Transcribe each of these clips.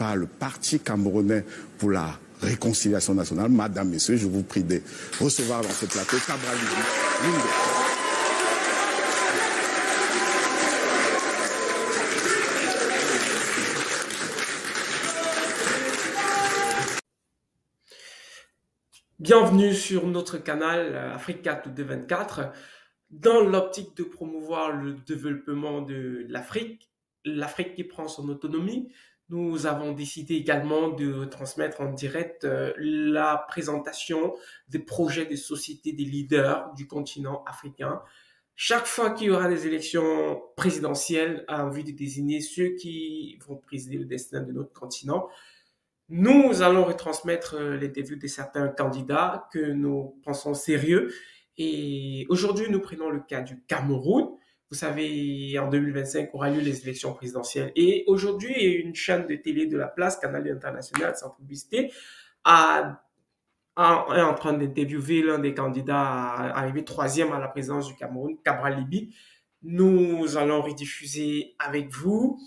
par le Parti camerounais pour la réconciliation nationale. Madame, Messieurs, je vous prie de recevoir dans ce plateau Cabral Libby. Bienvenue sur notre canal Africa 224. Dans l'optique de promouvoir le développement de l'Afrique qui prend son autonomie, nous avons décidé également de transmettre en direct la présentation des projets de société des leaders du continent africain. Chaque fois qu'il y aura des élections présidentielles en vue de désigner ceux qui vont présider le destin de notre continent, nous allons retransmettre l'interview de certains candidats que nous pensons sérieux. Et aujourd'hui, nous prenons le cas du Cameroun. Vous savez, en 2025 aura lieu les élections présidentielles. Et aujourd'hui, une chaîne de télé de la place, Canal International, sans publicité, est en train d'interviewer l'un des candidats arrivé 3e à la présidence du Cameroun, Cabral Libby. Nous allons rediffuser avec vous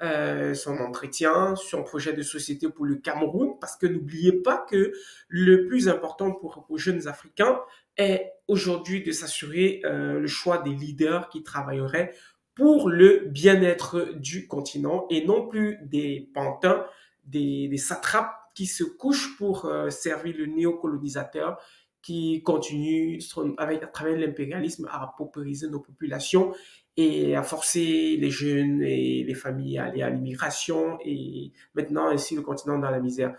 son entretien, son projet de société pour le Cameroun, parce que n'oubliez pas que le plus important pour les jeunes Africains est aujourd'hui de s'assurer le choix des leaders qui travailleraient pour le bien-être du continent et non plus des pantins, des satrapes qui se couchent pour servir le néocolonisateur qui continue à travers l'impérialisme à paupériser nos populations et à forcer les jeunes et les familles à aller à l'immigration et maintenant ainsi le continent dans la misère.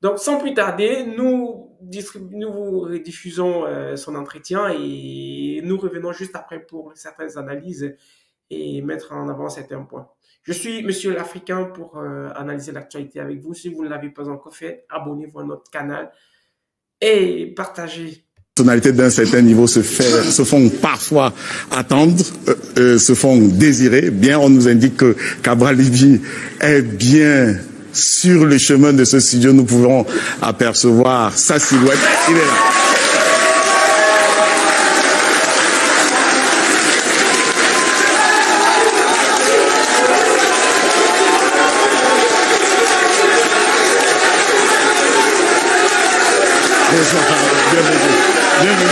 Donc sans plus tarder, nous vous rediffusons son entretien et nous revenons juste après pour certaines analyses et mettre en avant certains points. Je suis Monsieur l'Africain pour analyser l'actualité avec vous. Si vous ne l'avez pas encore fait, abonnez-vous à notre canal et partagez. Les personnalités d'un certain niveau se font parfois attendre, se font désirer. Bien, on nous indique que Cabral Libby est bien sur le chemin de ce studio. Nous pouvons apercevoir sa silhouette. Il est là. Bonsoir, bienvenue. Bienvenue.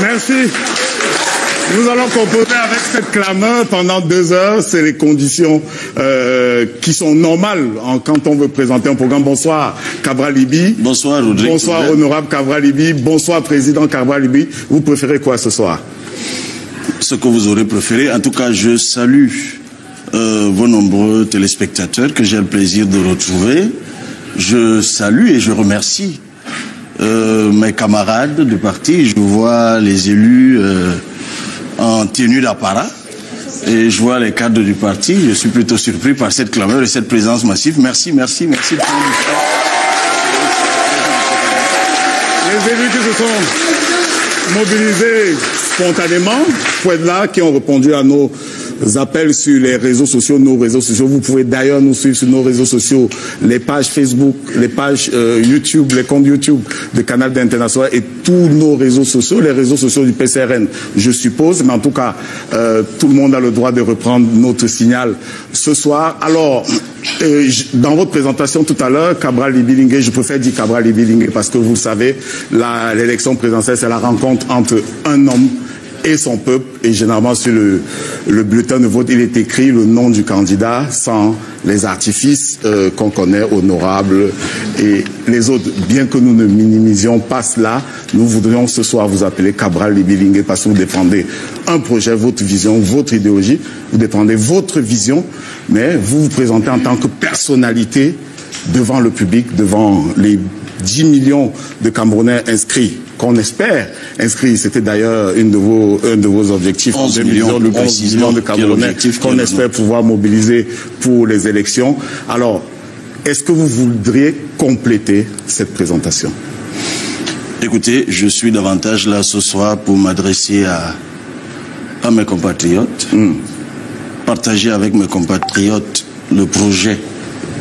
Merci. Nous allons composer avec cette clameur pendant 2 heures. C'est les conditions qui sont normales quand on veut présenter un programme. Bonsoir Cabral Libby. Bonsoir Rodrigue. Bonsoir honorable Cabral Libby. Bonsoir président Cabral Libby. Vous préférez quoi ce soir? Ce que vous aurez préféré. En tout cas, je salue vos nombreux téléspectateurs que j'ai le plaisir de retrouver. Je salue et je remercie mes camarades de parti. Je vois les élus en tenue d'apparat et je vois les cadres du parti. Je suis plutôt surpris par cette clameur et cette présence massive. Merci, merci, merci. Les élus qui se sont mobilisés spontanément, là, qui ont répondu à nos appels sur les réseaux sociaux, nos réseaux sociaux. Vous pouvez d'ailleurs nous suivre sur nos réseaux sociaux, les pages Facebook, les pages YouTube, les comptes YouTube de Canal International et tous nos réseaux sociaux, les réseaux sociaux du PCRN, je suppose. Mais en tout cas, tout le monde a le droit de reprendre notre signal ce soir. Alors, dans votre présentation tout à l'heure, Cabral Libby, je préfère dire Cabral Libby parce que vous le savez, l'élection présidentielle, c'est la rencontre entre un homme et son peuple, et généralement sur le bulletin de vote, il est écrit le nom du candidat sans les artifices qu'on connaît, honorables et les autres. Bien que nous ne minimisions pas cela, nous voudrions ce soir vous appeler Cabral Libby parce que vous défendez un projet, votre vision, votre idéologie, vous défendez votre vision, mais vous vous présentez en tant que personnalité devant le public, devant les 10 millions de Camerounais inscrits, qu'on espère inscrits. C'était d'ailleurs un de vos objectifs. 11 millions plus précisément de Camerounais qu'on espère pouvoir mobiliser pour les élections. Alors, est-ce que vous voudriez compléter cette présentation? Écoutez, je suis davantage là ce soir pour m'adresser à mes compatriotes, partager avec mes compatriotes le projet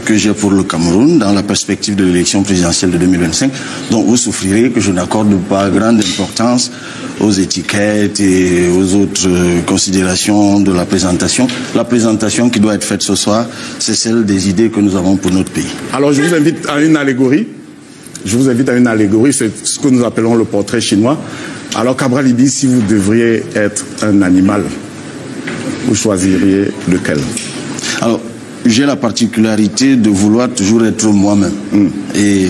que j'ai pour le Cameroun dans la perspective de l'élection présidentielle de 2025. Donc vous souffrirez que je n'accorde pas grande importance aux étiquettes et aux autres considérations de la présentation. La présentation qui doit être faite ce soir, c'est celle des idées que nous avons pour notre pays. Alors je vous invite à une allégorie. Je vous invite à une allégorie, c'est ce que nous appelons le portrait chinois. Alors Cabral Libby, si vous devriez être un animal, vous choisiriez lequel? Alors, j'ai la particularité de vouloir toujours être moi-même. Et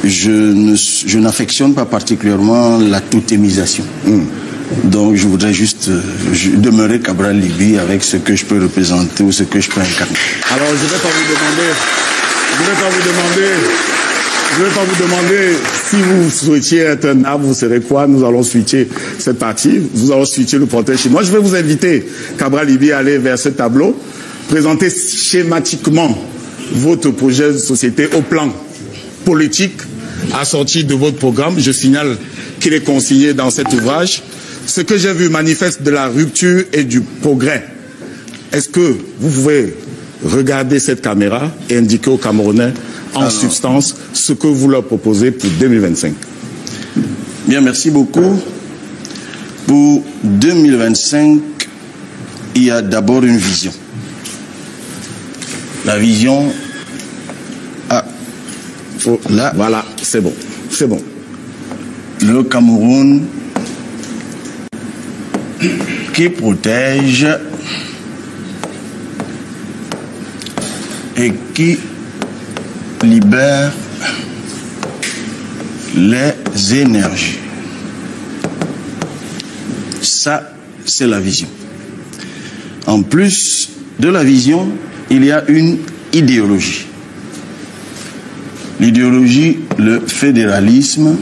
je n'affectionne pas particulièrement la totémisation. Donc je voudrais juste demeurer Cabral Libby avec ce que je peux représenter ou ce que je peux incarner. Alors je ne vais pas vous demander si vous souhaitiez être un arbre, vous serez quoi? Nous allons switcher cette partie. Nous allons switcher le portrait chinois. Je vais vous inviter, Cabral Libby, à aller vers ce tableau. Présenter schématiquement votre projet de société au plan politique assorti de votre programme. Je signale qu'il est consigné dans cet ouvrage. Ce que j'ai vu manifeste de la rupture et du progrès. Est-ce que vous pouvez regarder cette caméra et indiquer aux Camerounais en substance ce que vous leur proposez pour 2025? Bien, merci beaucoup. Pour 2025, il y a d'abord une vision. La vision, là, voilà, c'est bon, c'est bon. Le Cameroun qui protège et qui libère les énergies. Ça, c'est la vision. En plus de la vision, il y a une idéologie. L'idéologie, le fédéralisme,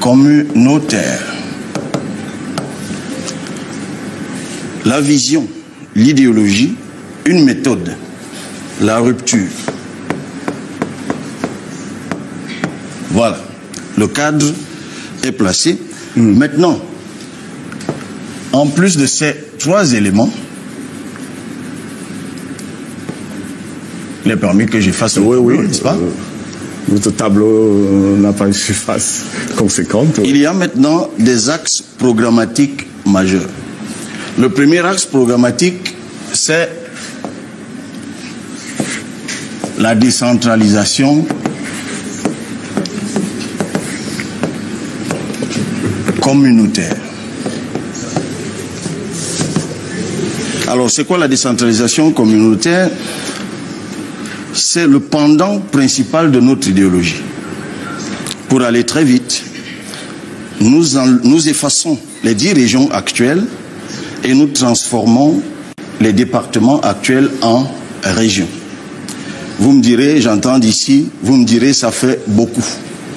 communautaire. La vision, l'idéologie, une méthode, la rupture. Voilà, le cadre est placé. Maintenant, en plus de ces trois éléments, il est permis que je fasse oui, n'est-ce pas? Votre tableau n'a pas une surface conséquente. Il y a maintenant des axes programmatiques majeurs. Le premier axe programmatique, c'est la décentralisation communautaire. Alors, c'est quoi la décentralisation communautaire? C'est le pendant principal de notre idéologie. Pour aller très vite, nous effaçons les 10 régions actuelles et nous transformons les départements actuels en régions. Vous me direz, j'entends d'ici, vous me direz ça fait beaucoup.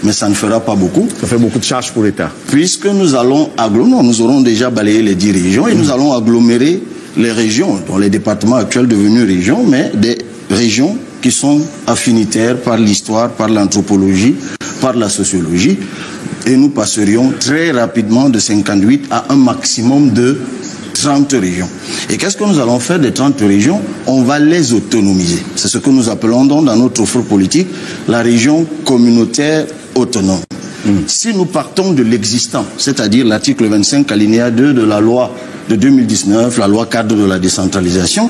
Mais ça ne fera pas beaucoup. Ça fait beaucoup de charges pour l'État. Puisque nous allons agglomérer, nous aurons déjà balayé les 10 régions et nous allons agglomérer les régions, dont les départements actuels devenus régions, mais des régions qui sont affinitaires par l'histoire, par l'anthropologie, par la sociologie. Et nous passerions très rapidement de 58 à un maximum de 30 régions. Et qu'est-ce que nous allons faire des 30 régions? On va les autonomiser. C'est ce que nous appelons donc dans notre offre politique la région communautaire autonome. Si nous partons de l'existant, c'est-à-dire l'article 25 alinéa 2 de la loi de 2019, la loi cadre de la décentralisation,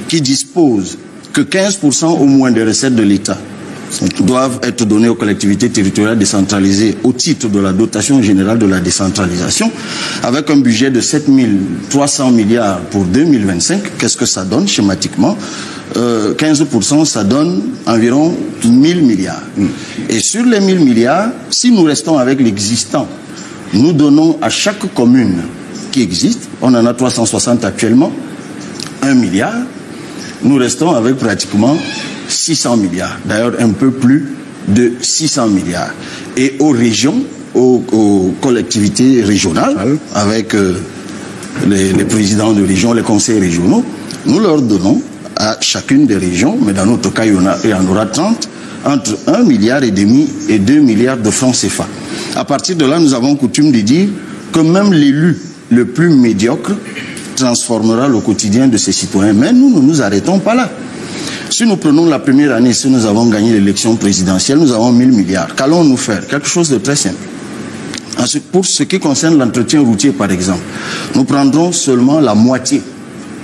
qui dispose que 15% au moins des recettes de l'État doivent être données aux collectivités territoriales décentralisées au titre de la dotation générale de la décentralisation, avec un budget de 7 300 milliards pour 2025. Qu'est-ce que ça donne schématiquement? 15%, ça donne environ 1000 milliards. Et sur les 1000 milliards, si nous restons avec l'existant, nous donnons à chaque commune qui existe, on en a 360 actuellement, 1 milliard, nous restons avec pratiquement 600 milliards, d'ailleurs un peu plus de 600 milliards. Et aux régions, aux collectivités régionales, avec les présidents de région, les conseils régionaux, nous leur donnons à chacune des régions, mais dans notre cas il y en aura 30, entre 1,5 milliard et 2 milliards de francs CFA. À partir de là, nous avons coutume de dire que même l'élu le plus médiocre transformera le quotidien de ses citoyens. Mais nous ne nous arrêtons pas là. Si nous prenons la première année, si nous avons gagné l'élection présidentielle, nous avons 1000 milliards. Qu'allons-nous faire? Quelque chose de très simple. Ensuite, pour ce qui concerne l'entretien routier, par exemple, nous prendrons seulement la moitié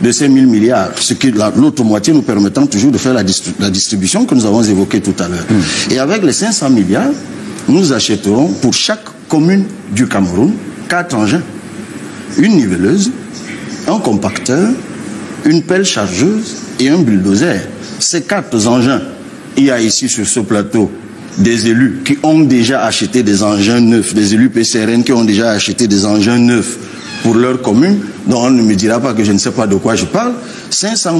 de ces 1000 milliards, ce qui l'autre moitié nous permettant toujours de faire la distribution que nous avons évoquée tout à l'heure. Et avec les 500 milliards, nous achèterons pour chaque commune du Cameroun 4 engins, une niveleuse, un compacteur, une pelle chargeuse et un bulldozer. Ces 4 engins, il y a ici sur ce plateau des élus qui ont déjà acheté des engins neufs, des élus PCRN qui ont déjà acheté des engins neufs pour leur commune, donc on ne me dira pas que je ne sais pas de quoi je parle. 500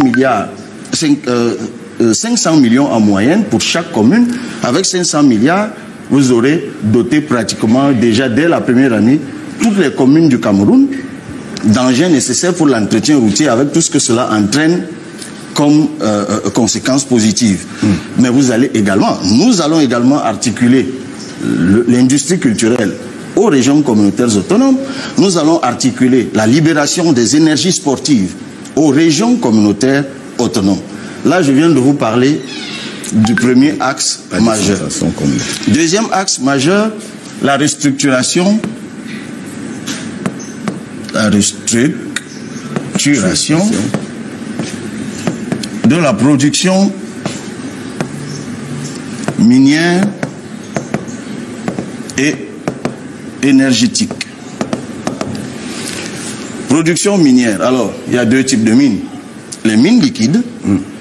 millions en moyenne pour chaque commune. Avec 500 milliards, vous aurez doté pratiquement déjà dès la première année toutes les communes du Cameroun d'engins nécessaires pour l'entretien routier avec tout ce que cela entraîne comme conséquences positives. Mais nous allons également articuler l'industrie culturelle aux régions communautaires autonomes. Nous allons articuler la libération des énergies sportives aux régions communautaires autonomes. Là, je viens de vous parler du premier axe majeur. Deuxième axe majeur, la restructuration de la production minière et énergétique. Production minière. Alors, il y a 2 types de mines. Les mines liquides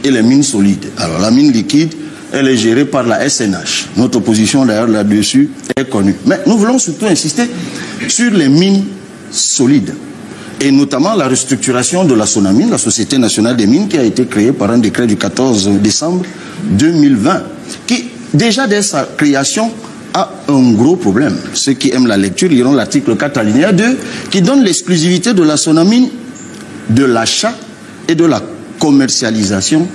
et les mines solides. Alors, la mine liquide, elle est gérée par la SNH. Notre position, d'ailleurs, là-dessus est connue. Mais nous voulons surtout insister sur les mines solides. Et notamment la restructuration de la Sonamine, la Société nationale des mines, qui a été créée par un décret du 14 décembre 2020, qui, déjà dès sa création, a un gros problème. Ceux qui aiment la lecture liront l'article 4 alinéa 2, qui donne l'exclusivité de la Sonamine de l'achat et de la commercialisation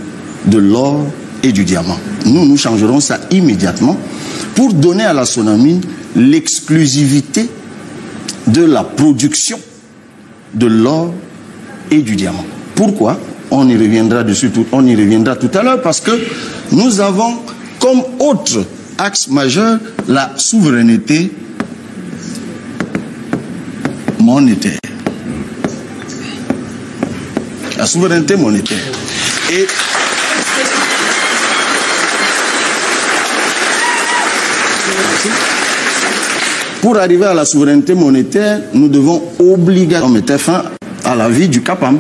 de l'or et du diamant. Nous changerons ça immédiatement pour donner à la Sonamine l'exclusivité de la production de l'or et du diamant. Pourquoi? On y reviendra dessus, on y reviendra tout à l'heure, parce que nous avons comme autre axe majeur la souveraineté monétaire. La souveraineté monétaire. Et pour arriver à la souveraineté monétaire, nous devons obligatoirement mettre fin à la vie du CAPAM,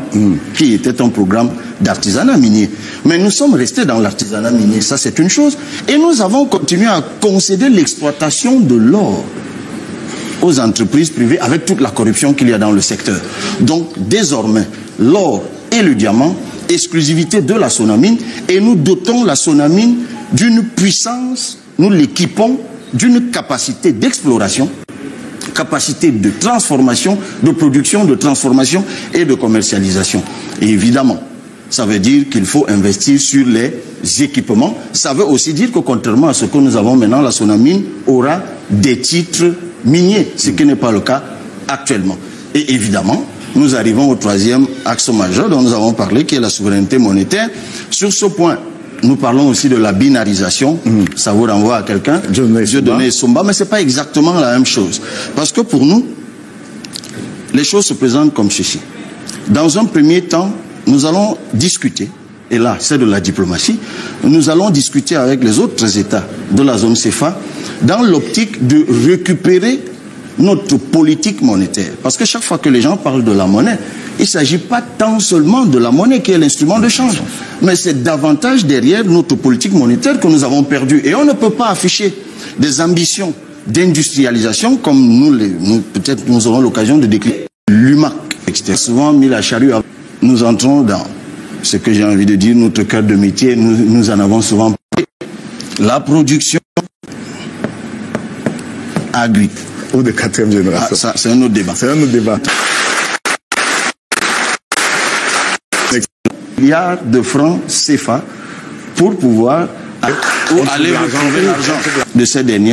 qui était un programme d'artisanat minier. Mais nous sommes restés dans l'artisanat minier, ça c'est une chose. Et nous avons continué à concéder l'exploitation de l'or aux entreprises privées avec toute la corruption qu'il y a dans le secteur. Donc désormais, l'or et le diamant, exclusivité de la Sonamine, et nous dotons la Sonamine d'une puissance, nous l'équipons d'une capacité d'exploration, capacité de transformation, de production, de transformation et de commercialisation. Et évidemment, ça veut dire qu'il faut investir sur les équipements. Ça veut aussi dire que contrairement à ce que nous avons maintenant, la Sonamine aura des titres miniers, ce qui n'est pas le cas actuellement. Et évidemment, nous arrivons au 3e axe majeur dont nous avons parlé, qui est la souveraineté monétaire. Sur ce point, nous parlons aussi de la binarisation. Ça vous renvoie à quelqu'un, Dieudonné Somba, mais ce n'est pas exactement la même chose. Parce que pour nous, les choses se présentent comme ceci. Dans un premier temps, nous allons discuter, et là c'est de la diplomatie, nous allons discuter avec les autres États de la zone CFA dans l'optique de récupérer notre politique monétaire. Parce que chaque fois que les gens parlent de la monnaie, il ne s'agit pas tant seulement de la monnaie qui est l'instrument de change, mais c'est davantage derrière notre politique monétaire que nous avons perdue. Et on ne peut pas afficher des ambitions d'industrialisation comme peut-être nous aurons l'occasion de décrire l'UMAC. Souvent mis la charrue, nous entrons dans ce que j'ai envie de dire, notre cœur de métier, nous en avons souvent parlé. La production agricole. Ou de 4e génération. Ça, c'est un autre débat. C'est un autre débat. Milliards de francs CFA pour pouvoir aller retrouver l'argent de ces derniers.